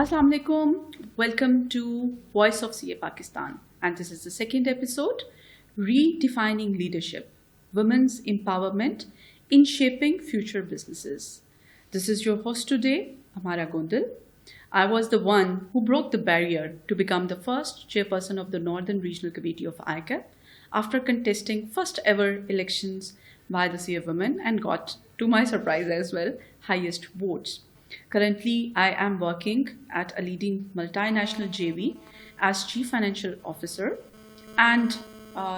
Assalamu alaikum. Welcome to Voice of CA Pakistan, and this is the second episode, Redefining Leadership, Women's Empowerment in Shaping Future Businesses. This is your host today, Amara Gondal. I was the one who broke the barrier to become the first chairperson of the Northern Regional Committee of ICAP after contesting first ever elections by the CA women and got, to my surprise as well, highest votes. Currently, I am working at a leading multinational JV as Chief Financial Officer and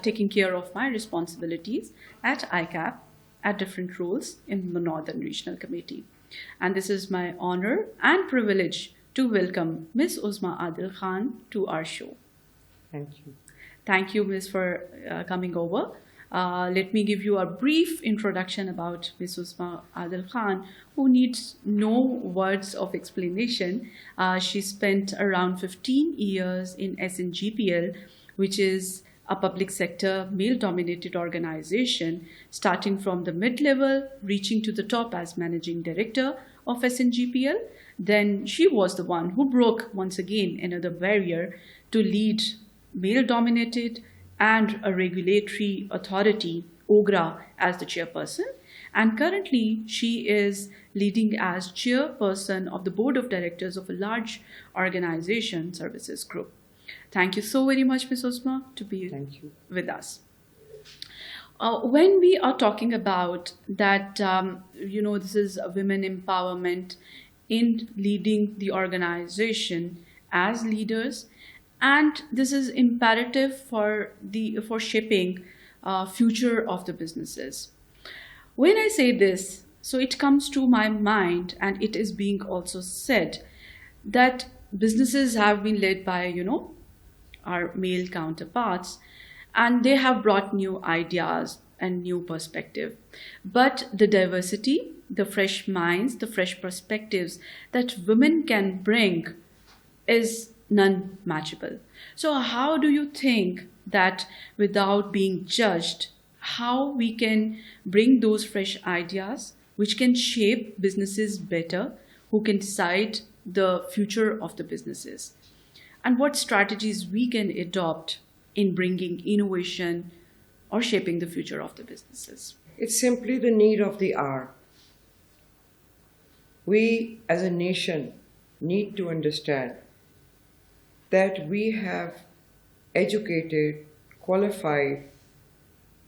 taking care of my responsibilities at ICAP at different roles in the Northern Regional Committee. And this is my honor and privilege to welcome Ms. Uzma Adil Khan to our show. Thank you. Thank you, Ms. for coming over. Let me give you a brief introduction about Ms. Uzma Adil Khan, who needs no words of explanation. She spent around 15 years in SNGPL, which is a public sector male-dominated organization, starting from the mid-level, reaching to the top as managing director of SNGPL. Then she was the one who broke, once again, another barrier to lead male-dominated and a regulatory authority, OGRA, as the chairperson. And currently, she is leading as chairperson of the board of directors of a large organization services group. Thank you so very much, Ms. Uzma, to be with us. When we are talking about that, this is a women empowerment in leading the organization as leaders, and this is imperative for shaping future of the businesses. When I say this, so it comes to my mind, and it is being also said that businesses have been led by, our male counterparts, and they have brought new ideas and new perspective. But the diversity, the fresh minds, the fresh perspectives that women can bring is non-matchable. So how do you think that without being judged, how we can bring those fresh ideas which can shape businesses better, who can decide the future of the businesses? And what strategies we can adopt in bringing innovation or shaping the future of the businesses? It's simply the need of the hour. We as a nation need to understand that we have educated, qualified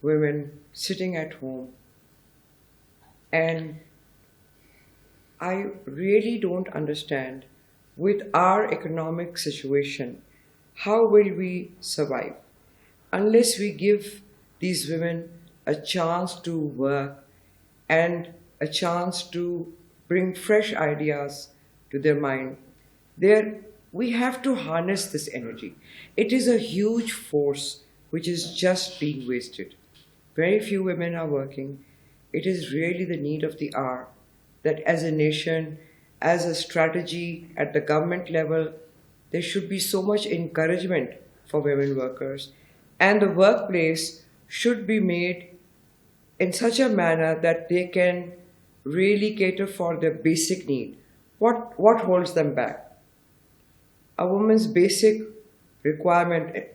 women sitting at home. And I really don't understand, with our economic situation, how will we survive unless we give these women a chance to work and a chance to bring fresh ideas to their mind. We have to harness this energy. It is a huge force which is just being wasted. Very few women are working. It is really the need of the hour that as a nation, as a strategy at the government level, there should be so much encouragement for women workers, and the workplace should be made in such a manner that they can really cater for their basic need. What holds them back? A woman's basic requirement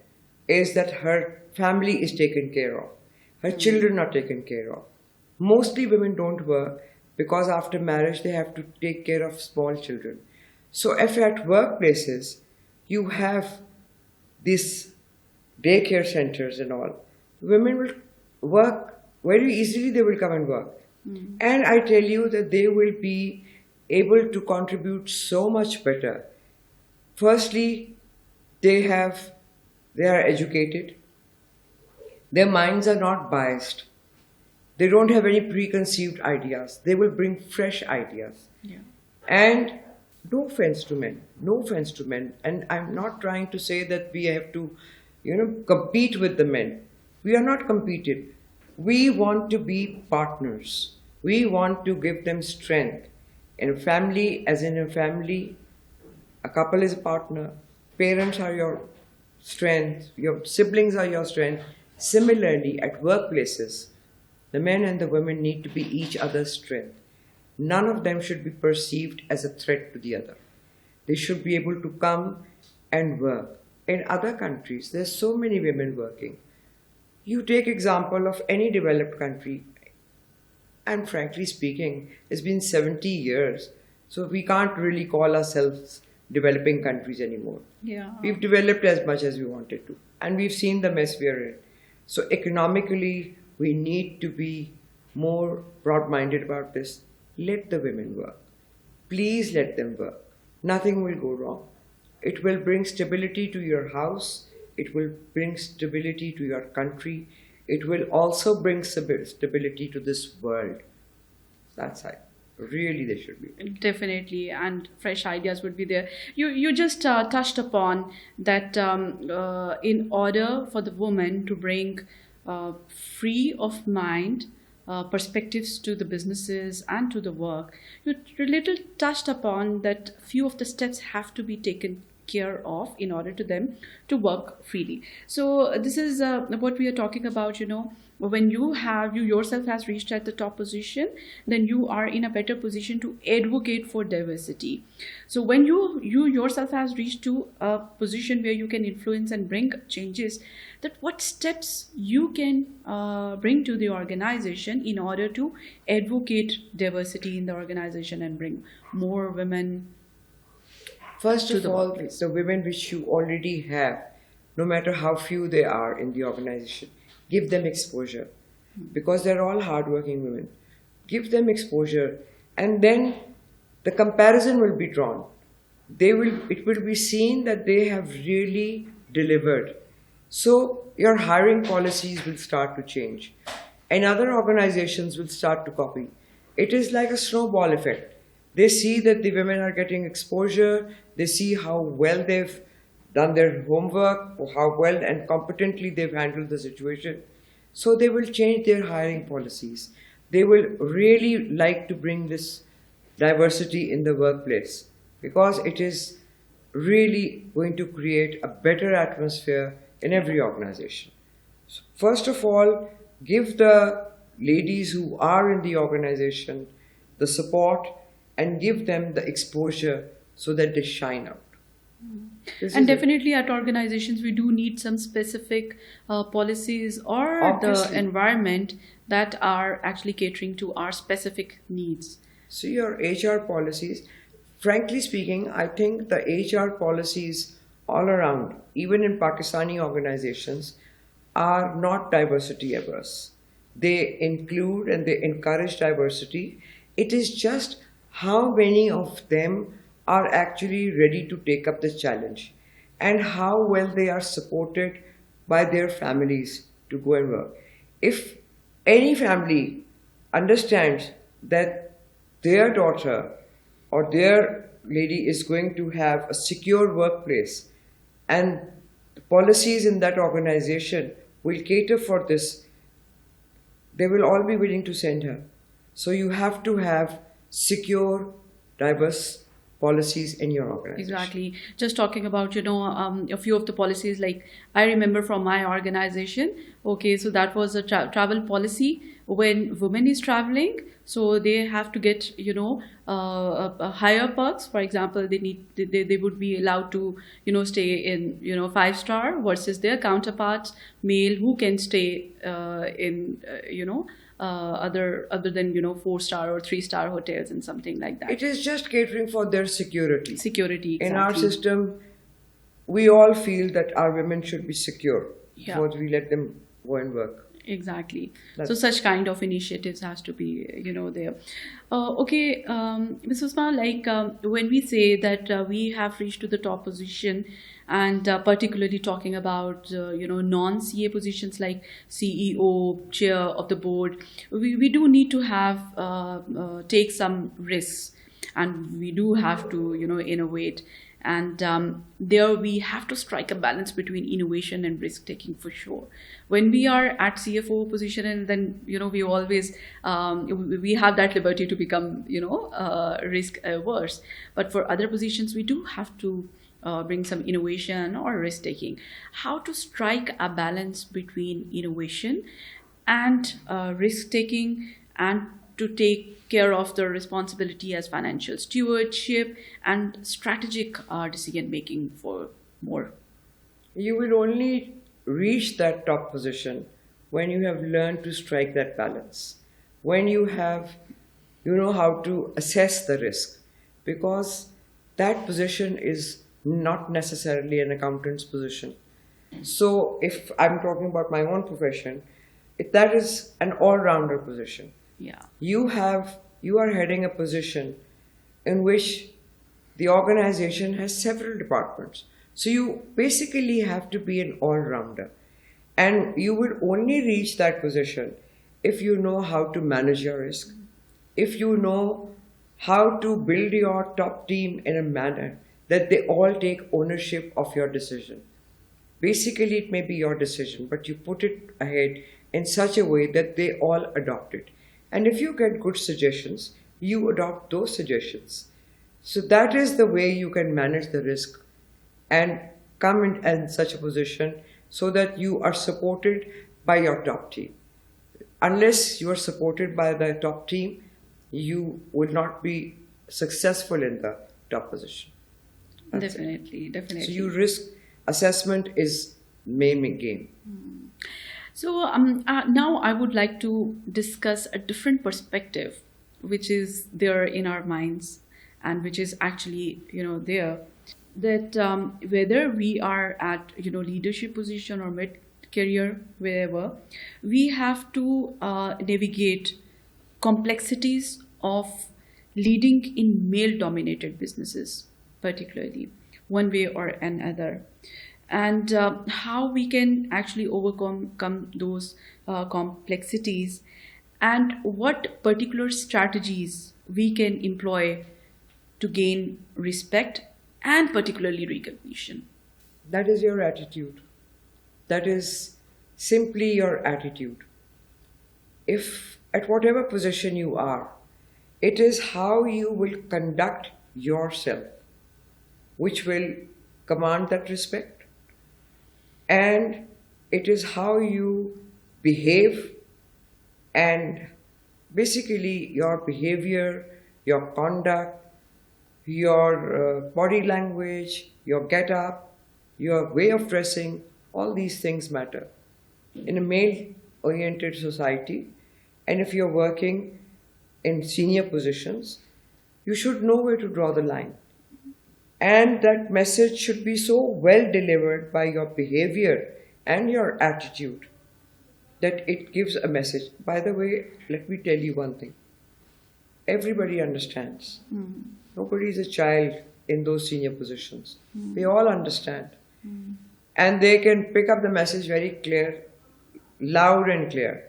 is that her family is taken care of, her children are taken care of. Mostly women don't work because after marriage they have to take care of small children. So if at workplaces you have these daycare centers and all, women will work very easily, they will come and work. And I tell you that they will be able to contribute so much better. Firstly, they are educated. Their minds are not biased. They don't have any preconceived ideas. They will bring fresh ideas. Yeah. And no offense to men. No offense to men. And I'm not trying to say that we have to, compete with the men. We are not competed. We want to be partners. We want to give them strength. In a family, as in a family, a couple is a partner. Parents are your strength. Your siblings are your strength. Similarly, at workplaces, the men and the women need to be each other's strength. None of them should be perceived as a threat to the other. They should be able to come and work. In other countries, there's so many women working. You take example of any developed country, and frankly speaking, it's been 70 years, so we can't really call ourselves developing countries anymore. Yeah. We've developed as much as we wanted to, and we've seen the mess we're in. So economically, we need to be more broad-minded about this. Let the women work. Please let them work. Nothing will go wrong. It will bring stability to your house. It will bring stability to your country. It will also bring stability to this world. That's it. Really, they should be. Definitely, and fresh ideas would be there. You just touched upon that in order for the woman to bring free of mind perspectives to the businesses and to the work, you little touched upon that few of the steps have to be taken care of in order to them to work freely. So this is what we are talking about, when you yourself has reached at the top position, then you are in a better position to advocate for diversity. So when you yourself has reached to a position where you can influence and bring changes, that what steps you can bring to the organization in order to advocate diversity in the organization and bring more women. First of all, the women which you already have, no matter how few they are in the organization, give them exposure, because they're all hardworking women. Give them exposure, and then the comparison will be drawn. It will be seen that they have really delivered. So your hiring policies will start to change, and other organizations will start to copy. It is like a snowball effect. They see that the women are getting exposure, they see how well they've done their homework, or how well and competently they've handled the situation. So they will change their hiring policies. They will really like to bring this diversity in the workplace, because it is really going to create a better atmosphere in every organization. So first of all, give the ladies who are in the organization the support and give them the exposure so that they shine out. And definitely at organizations, we do need some specific policies or Obviously. the environment that are actually catering to our specific needs. So your HR policies, frankly speaking, I think the HR policies all around, even in Pakistani organizations, are not diversity averse. They include and they encourage diversity. It is just how many of them are actually ready to take up this challenge, and how well they are supported by their families to go and work. If any family understands that their daughter or their lady is going to have a secure workplace, and the policies in that organization will cater for this, they will all be willing to send her. So you have to have secure, diverse policies in your organization. Exactly. Just talking about, a few of the policies, like I remember from my organization, okay, so that was a travel policy. When women is traveling, so they have to get, higher perks. For example, they would be allowed to, stay in, 5-star versus their counterparts, male, who can stay in, other than 4-star or 3-star hotels and something like that. It is just catering for their security. Security, exactly. In our system, we all feel that our women should be secure before we let them go and work. Exactly. So such kind of initiatives has to be, there. Okay, Ms. Usma, like when we say that we have reached to the top position, and particularly talking about, non-CA positions like CEO, chair of the board, we do need to have, take some risks, and we do have to, innovate. And there we have to strike a balance between innovation and risk taking, for sure. When we are at CFO position, and then we always we have that liberty to become risk averse. But for other positions, we do have to bring some innovation or risk taking. How to strike a balance between innovation and risk taking, and to take care of the responsibility as financial stewardship and strategic decision making for more. You will only reach that top position when you have learned to strike that balance, when you know how to assess the risk, because that position is not necessarily an accountant's position. So if I'm talking about my own profession, that is an all-rounder position. Yeah. You are heading a position in which the organization has several departments. So you basically have to be an all-rounder. And you will only reach that position if you know how to manage your risk, if you know how to build your top team in a manner that they all take ownership of your decision. Basically, it may be your decision, but you put it ahead in such a way that they all adopt it. And if you get good suggestions, you adopt those suggestions. So that is the way you can manage the risk and come in such a position so that you are supported by your top team. Unless you are supported by the top team, you will not be successful in the top position. That's Definitely. it. So your risk assessment is main game. So now I would like to discuss a different perspective, which is there in our minds and which is actually, there, that whether we are at, leadership position or mid-career, wherever, we have to navigate complexities of leading in male-dominated businesses, particularly, one way or another. And how we can actually overcome those complexities, and what particular strategies we can employ to gain respect and particularly recognition. That is your attitude. That is simply your attitude. If at whatever position you are, it is how you will conduct yourself which will command that respect. And it is how you behave, and basically your behavior, your conduct, your body language, your get-up, your way of dressing, all these things matter in a male-oriented society. And if you're working in senior positions, you should know where to draw the line. And that message should be so well delivered by your behavior and your attitude that it gives a message. By the way, let me tell you one thing. Everybody understands. Nobody is a child in those senior positions. They all understand. And they can pick up the message very clear, loud and clear.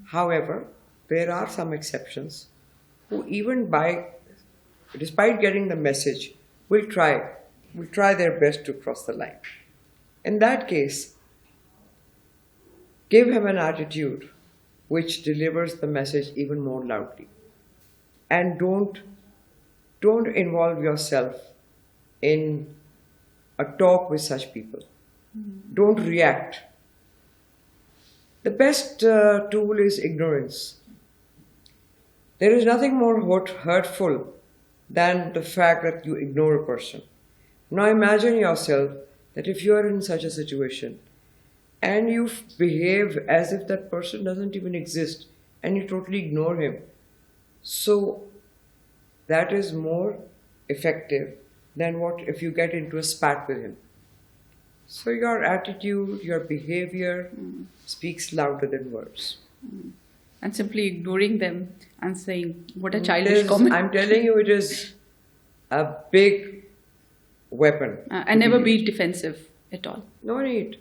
However, there are some exceptions who even despite getting the message, will try their best to cross the line. In that case, give him an attitude which delivers the message even more loudly. And don't involve yourself in a talk with such people. Don't react. The best tool is ignorance. There is nothing more hurtful than the fact that you ignore a person. Now imagine yourself that if you are in such a situation and you behave as if that person doesn't even exist and you totally ignore him. So that is more effective than what if you get into a spat with him. So your attitude, your behavior speaks louder than words. And simply ignoring them and saying, what a childish comment. I'm telling you, it is a big weapon. And never be defensive at all. No need.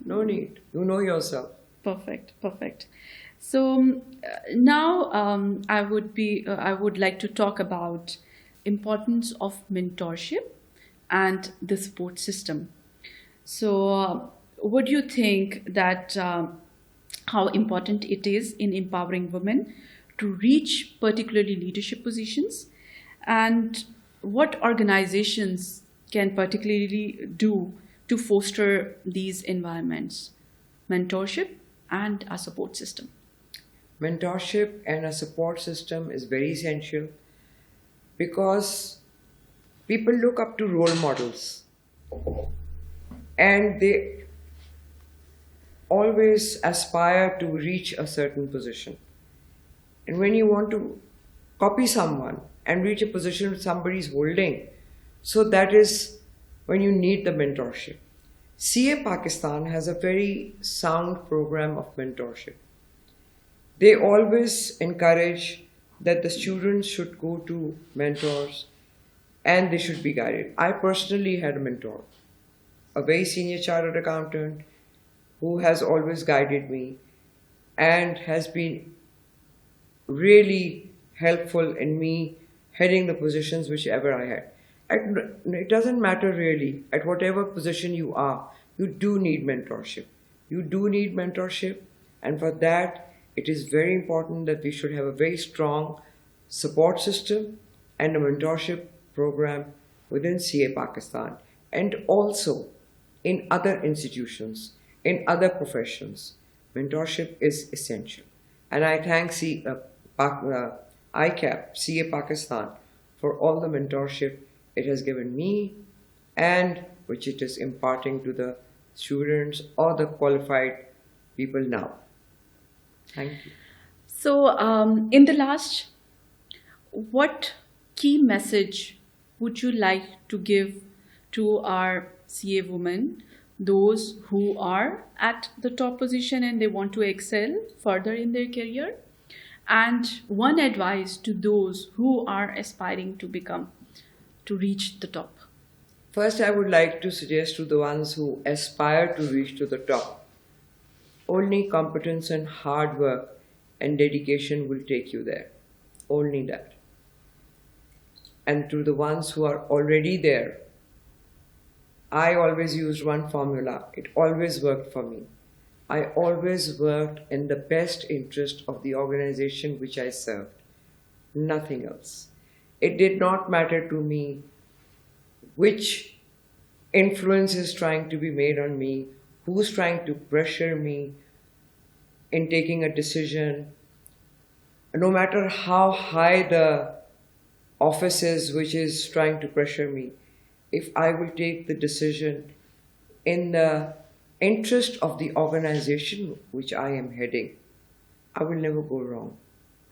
You know yourself. Perfect. So now I would like to talk about importance of mentorship and the support system. So what do you think that how important it is in empowering women to reach particularly leadership positions, and what organizations can particularly do to foster these environments, mentorship and a support system? mentorship and a support system is very essential because people look up to role models and they always aspire to reach a certain position. And when you want to copy someone and reach a position somebody is holding, so that is when you need the mentorship. CA Pakistan has a very sound program of mentorship. They always encourage that the students should go to mentors and they should be guided. I personally had a mentor, a very senior chartered accountant who has always guided me and has been really helpful in me heading the positions whichever I had. It doesn't matter really, at whatever position you are, you do need mentorship. You do need mentorship, and for that, it is very important that we should have a very strong support system and a mentorship program within CA Pakistan and also in other institutions, in other professions. Mentorship is essential. And I thank ICAP, CA Pakistan, for all the mentorship it has given me and which it is imparting to the students or the qualified people now. Thank you. So, in the last, what key message would you like to give to our CA women, those who are at the top position and they want to excel further in their career, and one advice to those who are aspiring to reach the top? First, I would like to suggest to the ones who aspire to reach to the top, only competence and hard work and dedication will take you there. Only that. And to the ones who are already there, I always used one formula. It always worked for me. I always worked in the best interest of the organization which I served. Nothing else. It did not matter to me which influence is trying to be made on me, who's trying to pressure me in taking a decision. No matter how high the office is which is trying to pressure me, if I will take the decision in the interest of the organization which I am heading, I will never go wrong.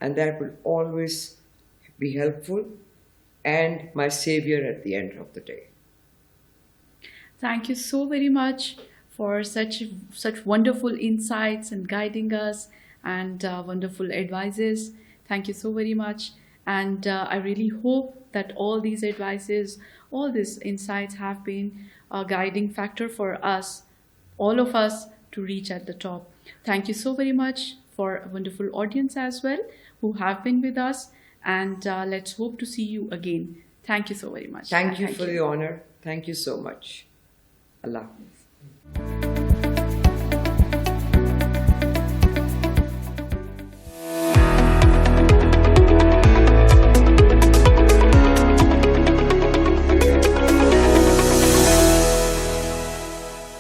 And that will always be helpful and my savior at the end of the day. Thank you so very much for such wonderful insights and guiding us and wonderful advices. Thank you so very much. And I really hope that all these advices, all these insights have been a guiding factor for us, all of us, to reach at the top. Thank you so very much for a wonderful audience as well who have been with us. And let's hope to see you again. Thank you so very much. Thank you for the honor. Thank you so much. Allah Hafiz.